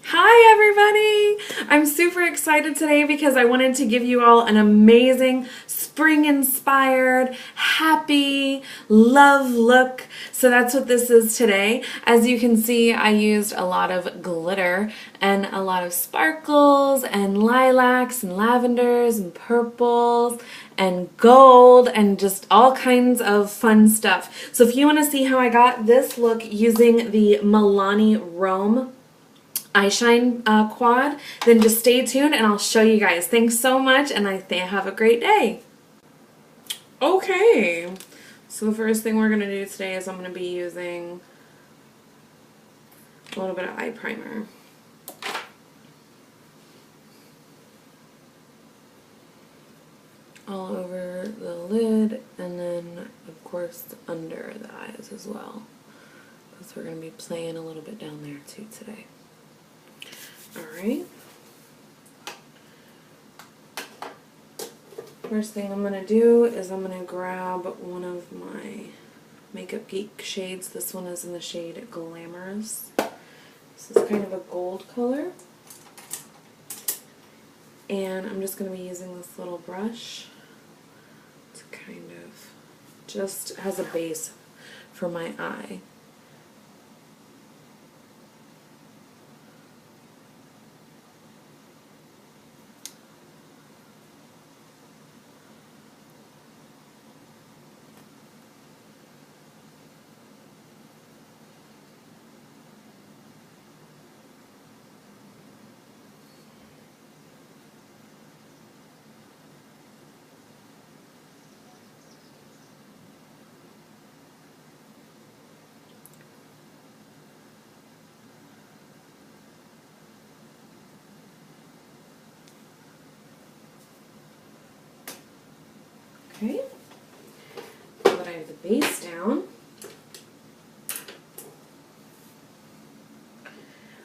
Hi everybody! I'm super excited today because I wanted to give you all an amazing spring-inspired, happy, love look. So that's what this is today. As you can see, I used a lot of glitter and a lot of sparkles and lilacs and lavenders and purples and gold and just all kinds of fun stuff. So if you want to see how I got this look using the Milani Rome Eyeshine quad, then just stay tuned and I'll show you guys. Thanks so much, and I think have a great day. Okay, so the first thing we're going to do today is I'm going to be using a little bit of eye primer. All over the lid, and then of course under the eyes as well, because we're going to be playing a little bit down there too today. Alright. First thing I'm going to do is I'm going to grab one of my Makeup Geek shades. This one is in the shade Glamorous. This is kind of a gold color. And I'm just going to be using this little brush to kind of just as a base for my eye. Okay, now that I have the base down,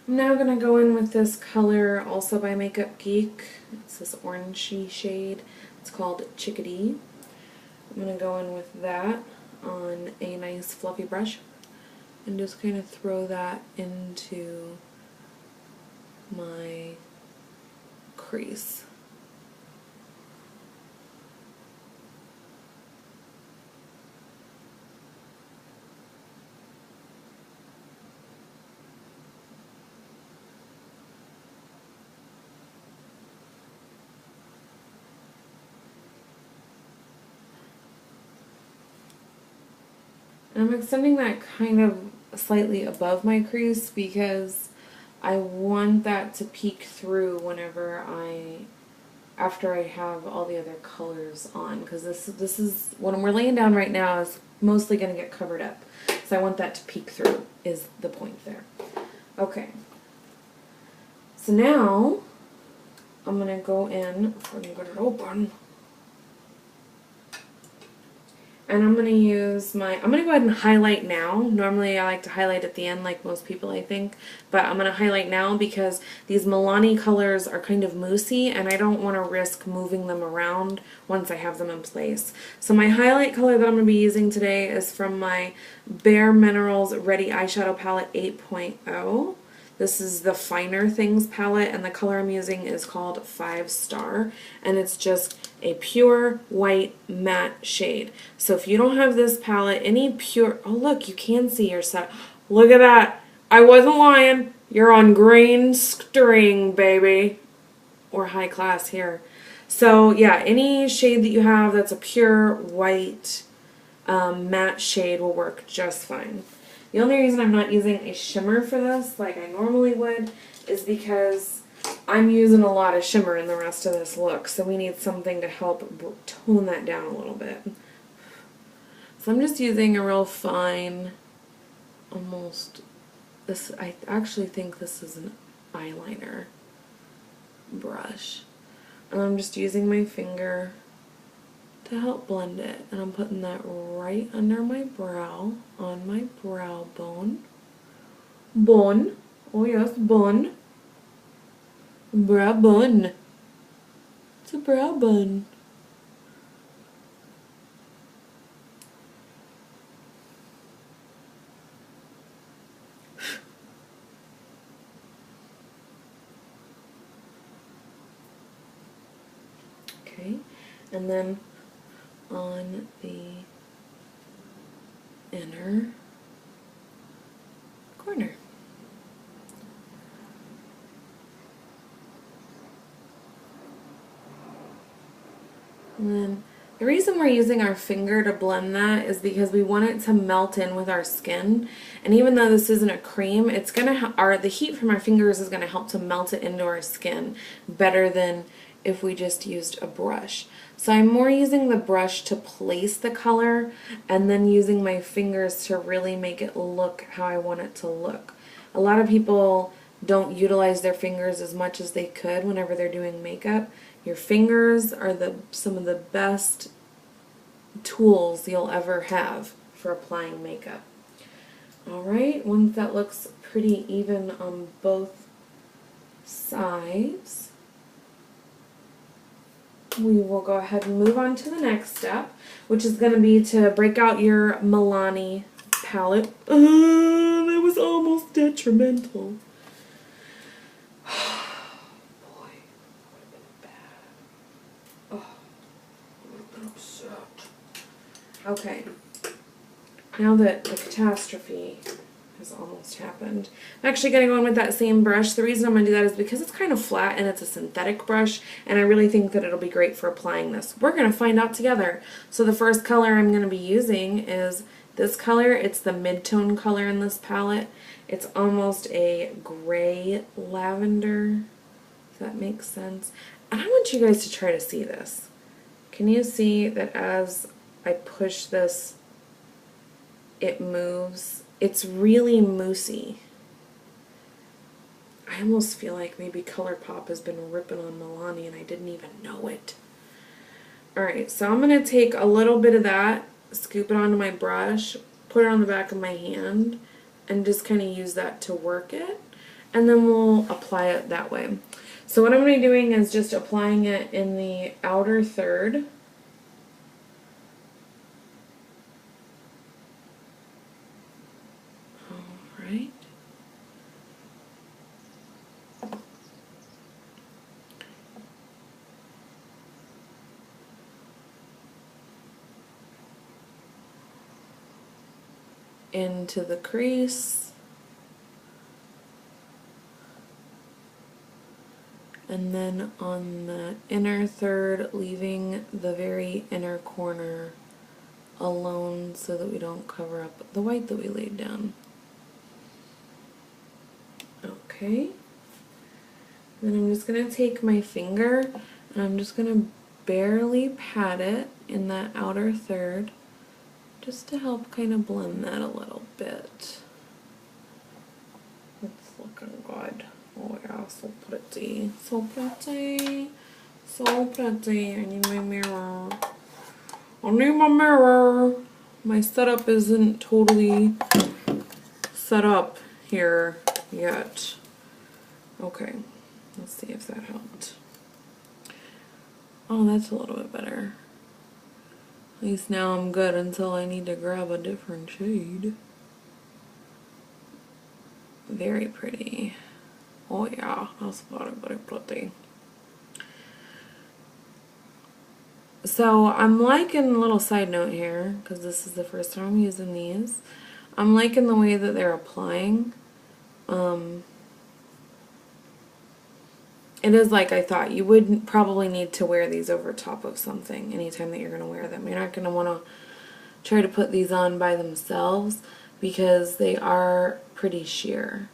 I'm now going to go in with this color, also by Makeup Geek. It's this orangey shade. It's called Chickadee. I'm going to go in with that on a nice fluffy brush and just kind of throw that into my crease. And I'm extending that kind of slightly above my crease because I want that to peek through whenever after I have all the other colors on, because this is, when we're laying down right now, is mostly going to get covered up. So I want that to peek through is the point there. Okay. So now I'm going to go in, I'm going to get it open. And I'm going to use I'm going to go ahead and highlight now. Normally I like to highlight at the end like most people, I think. But I'm going to highlight now because these Milani colors are kind of moussey and I don't want to risk moving them around once I have them in place. So my highlight color that I'm going to be using today is from my Bare Minerals Ready Eyeshadow Palette 8.0. This is the Finer Things palette, and the color I'm using is called 5 Star, and it's just a pure white matte shade. So if you don't have this palette, any pure, oh look, you can see your set. Look at that. I wasn't lying. You're on green string, baby. Or high class here. So yeah, any shade that you have that's a pure white matte shade will work just fine. The only reason I'm not using a shimmer for this, like I normally would, is because I'm using a lot of shimmer in the rest of this look, so we need something to help tone that down a little bit. So I'm just using a real fine, almost, I actually think this is an eyeliner brush. And I'm just using my finger to help blend it, and I'm putting that right under my brow, on my brow bone. Bone. Oh yes, bone. Brow bone. It's a brow bone. Okay, and then on the inner corner. And then the reason we're using our finger to blend that is because we want it to melt in with our skin. And even though this isn't a cream, it's gonna the heat from our fingers is gonna help to melt it into our skin better than if we just used a brush. So I'm more using the brush to place the color and then using my fingers to really make it look how I want it to look. A lot of people don't utilize their fingers as much as they could whenever they're doing makeup. Your fingers are some of the best tools you'll ever have for applying makeup. Alright, once that looks pretty even on both sides, we will go ahead and move on to the next step, which is going to be to break out your Milani palette. That was almost detrimental. Okay, now that the catastrophe has almost happened, I'm actually going to go in with that same brush. The reason I'm going to do that is because it's kind of flat and it's a synthetic brush, and I really think that it'll be great for applying this. We're going to find out together. So the first color I'm going to be using is this color. It's the mid-tone color in this palette. It's almost a gray lavender, if that makes sense. And I want you guys to try to see this. Can you see that as I push this, it moves? It's really moussey. I almost feel like maybe ColourPop has been ripping on Milani and I didn't even know it. Alright, so I'm going to take a little bit of that, scoop it onto my brush, put it on the back of my hand, and just kind of use that to work it. And then we'll apply it that way. So what I'm going to be doing is just applying it in the outer third. Alright. Into the crease. And then on the inner third, leaving the very inner corner alone so that we don't cover up the white that we laid down. Okay. Then I'm just going to take my finger and I'm just going to barely pat it in that outer third just to help kind of blend that a little bit. It's looking good. Oh yeah, so pretty. So pretty. So pretty. I need my mirror. I need my mirror. My setup isn't totally set up here yet. Okay, let's see if that helped. Oh, that's a little bit better. At least now I'm good until I need to grab a different shade. Very pretty. Oh yeah, that's very pretty. So I'm liking a little side note here, because this is the first time I'm using these. I'm liking the way that they're applying. It is like I thought. You would probably need to wear these over top of something anytime that you're going to wear them. You're not going to want to try to put these on by themselves because they are pretty sheer.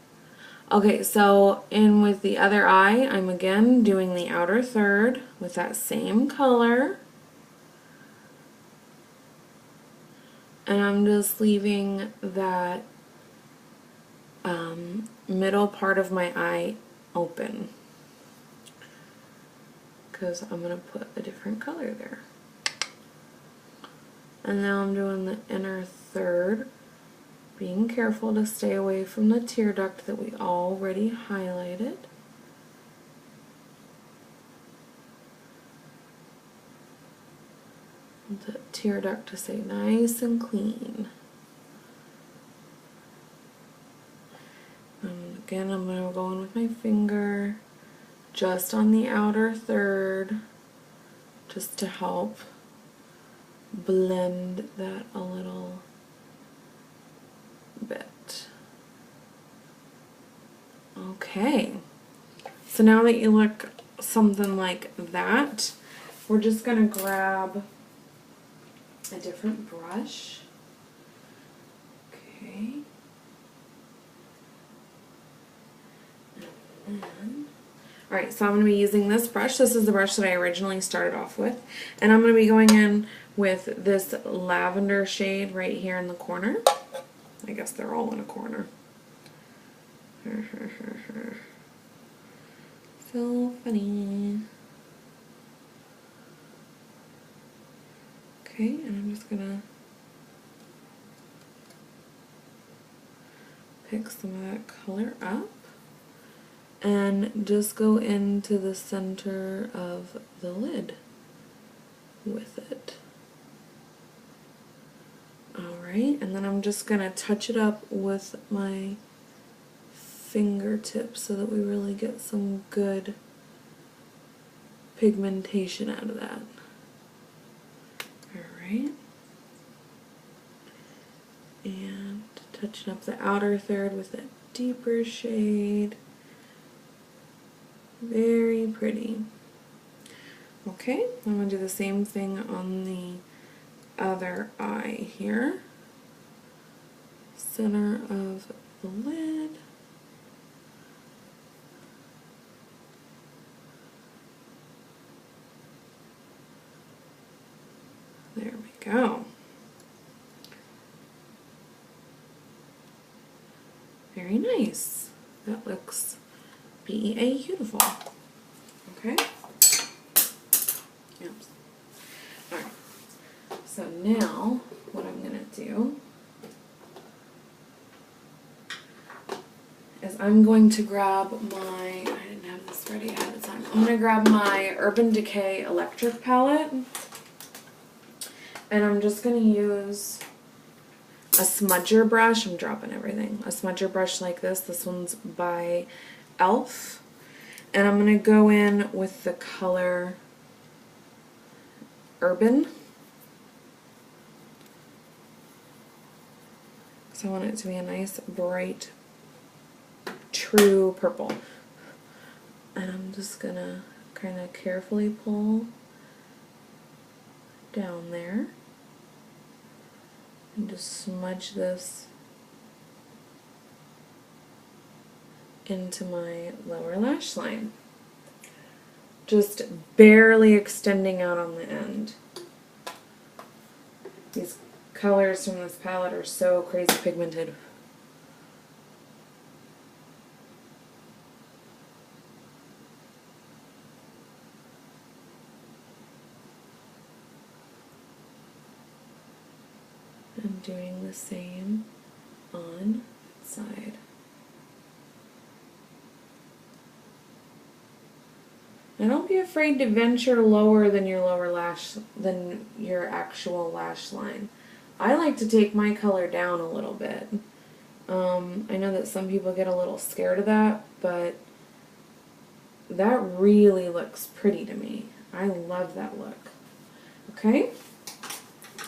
Okay, so in with the other eye, I'm again doing the outer third with that same color. And I'm just leaving that middle part of my eye open, because I'm going to put a different color there. And now I'm doing the inner third, being careful to stay away from the tear duct that we already highlighted. The tear duct to stay nice and clean. And again, I'm going to go in with my finger just on the outer third, just to help blend that a little bit. Okay, so now that you look something like that, we're just going to grab a different brush. Okay. And then, alright, so I'm going to be using this brush. This is the brush that I originally started off with. And I'm going to be going in with this lavender shade right here in the corner. I guess they're all in a corner. So funny. Okay, and I'm just gonna pick some of that color up and just go into the center of the lid with it. Alright, and then I'm just gonna touch it up with my fingertips so that we really get some good pigmentation out of that. Alright. And touching up the outer third with that deeper shade. Very pretty. Okay, I'm going to do the same thing on the other eye here. Center of the lid. There we go. Very nice. That looks beautiful. Okay? Oops. Alright. So now, what I'm going to do is I'm going to grab my, I didn't have this ready ahead of time, I'm going to grab my Urban Decay Electric palette. And I'm just going to use a smudger brush. I'm dropping everything. A smudger brush like this. This one's by e.l.f. And I'm going to go in with the color Urban. So I want it to be a nice, bright, true purple. And I'm just going to kind of carefully pull down there. And just smudge this into my lower lash line. Just barely extending out on the end. These colors from this palette are so crazy pigmented. I'm doing the same on the side. And don't be afraid to venture lower than your actual lash line. I like to take my color down a little bit. I know that some people get a little scared of that, but that really looks pretty to me. I love that look. Okay?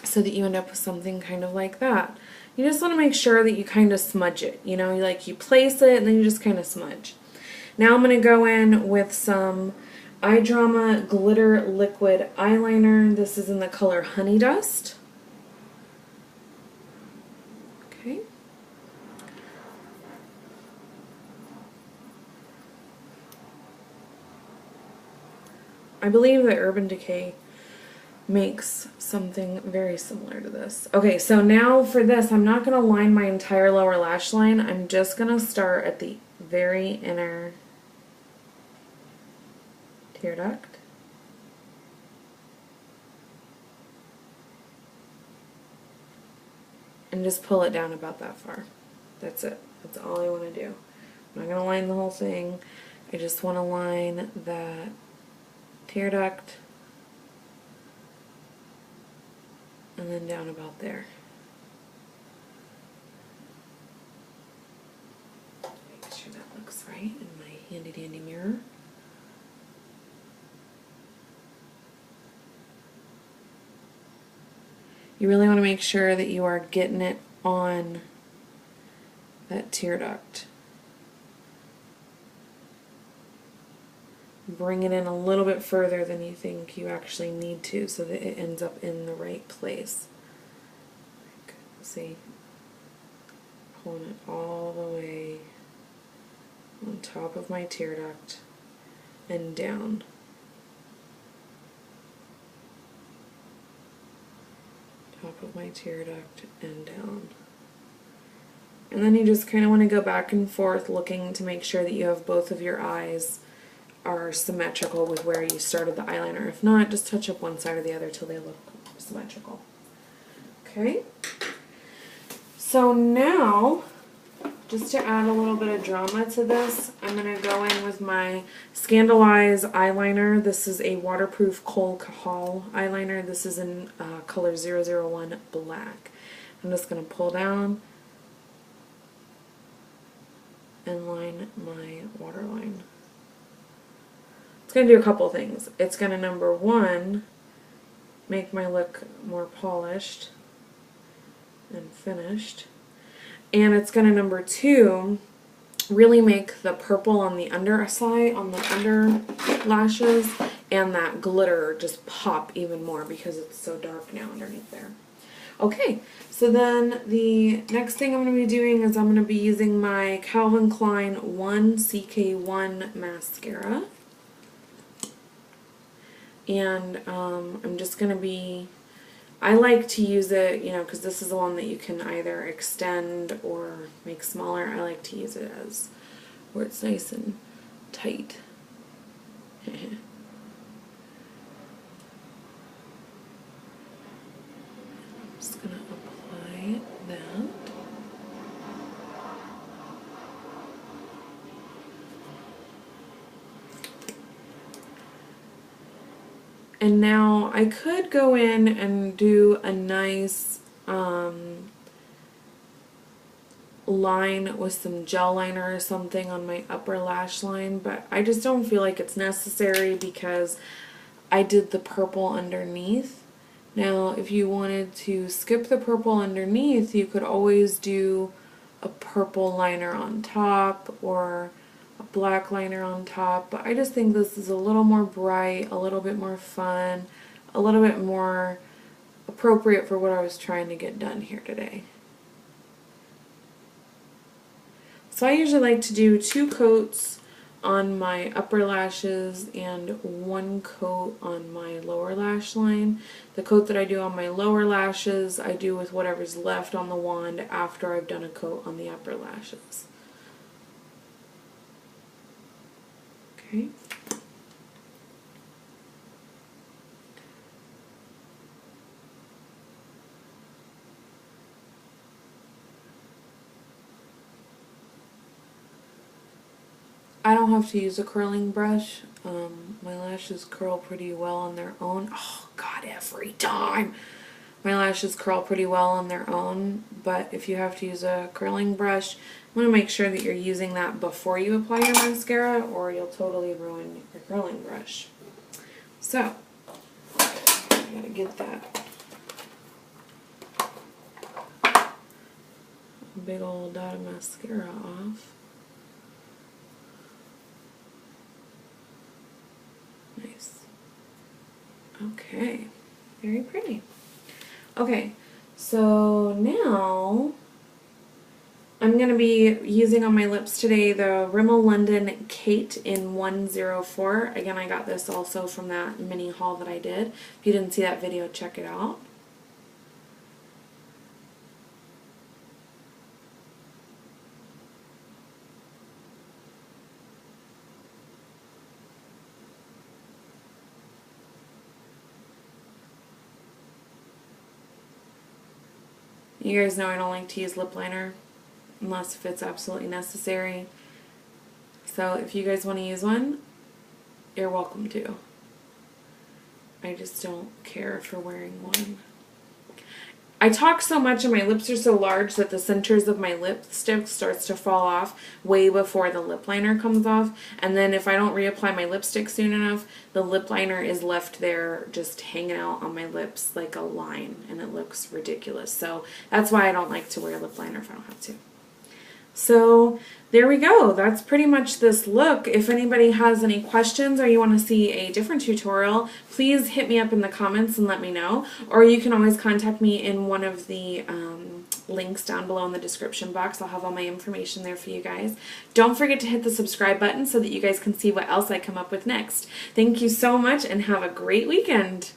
So that you end up with something kind of like that. You just want to make sure that you kind of smudge it. You know, you place it and then you just kind of smudge. Now I'm going to go in with some Eye Drama Glitter Liquid Eyeliner. This is in the color Honey Dust. Okay. I believe that Urban Decay makes something very similar to this. Okay, so now for this, I'm not going to line my entire lower lash line. I'm just going to start at the very inner tear duct. And just pull it down about that far. That's it. That's all I want to do. I'm not going to line the whole thing. I just want to line that tear duct and then down about there. Make sure that looks right in my handy dandy mirror. You really want to make sure that you are getting it on that tear duct. Bring it in a little bit further than you think you actually need to so that it ends up in the right place. See? Pulling it all the way on top of my tear duct and down. Top of my tear duct and down. And then you just kind of want to go back and forth looking to make sure that you have both of your eyes are symmetrical with where you started the eyeliner. If not, just touch up one side or the other till they look symmetrical. Okay? So now, just to add a little bit of drama to this, I'm going to go in with my Scandalize eyeliner. This is a waterproof Kohl Kahal eyeliner. This is in color 001 Black. I'm just going to pull down and line my waterline. It's going to do a couple things. It's going to, number one, make my look more polished and finished. And it's going to, number two, really make the purple on the underside, on the under lashes, and that glitter just pop even more because it's so dark now underneath there. Okay, so then the next thing I'm going to be doing is I'm going to be using my Calvin Klein 1 CK1 mascara. And I'm just going to be, I like to use it, you know, because this is the one that you can either extend or make smaller. I like to use it as where it's nice and tight. I'm just going to apply that. And now I could go in and do a nice line with some gel liner or something on my upper lash line, but I just don't feel like it's necessary because I did the purple underneath. Now, if you wanted to skip the purple underneath, you could always do a purple liner on top or a black liner on top, but I just think this is a little more bright, a little bit more fun, a little bit more appropriate for what I was trying to get done here today. So I usually like to do 2 coats on my upper lashes and 1 coat on my lower lash line. The coat that I do on my lower lashes, I do with whatever's left on the wand after I've done a coat on the upper lashes. Okay. I don't have to use a curling brush. My lashes curl pretty well on their own. Oh God, every time! My lashes curl pretty well on their own, but if you have to use a curling brush, I'm going to make sure that you're using that before you apply your mascara or you'll totally ruin your curling brush. So, I gotta get that big old dot of mascara off. Nice. Okay, very pretty. Okay, so now I'm going to be using on my lips today the Rimmel London Kate in 104. Again, I got this also from that mini haul that I did. If you didn't see that video, check it out. You guys know I don't like to use lip liner unless if it's absolutely necessary. So if you guys want to use one, you're welcome to. I just don't care for wearing one. I talk so much and my lips are so large that the centers of my lipstick starts to fall off way before the lip liner comes off. And then if I don't reapply my lipstick soon enough, the lip liner is left there just hanging out on my lips like a line, and it looks ridiculous. So that's why I don't like to wear lip liner if I don't have to. So there we go. That's pretty much this look. If anybody has any questions or you want to see a different tutorial, please hit me up in the comments and let me know. Or you can always contact me in one of the links down below in the description box. I'll have all my information there for you guys. Don't forget to hit the subscribe button so that you guys can see what else I come up with next. Thank you so much and have a great weekend.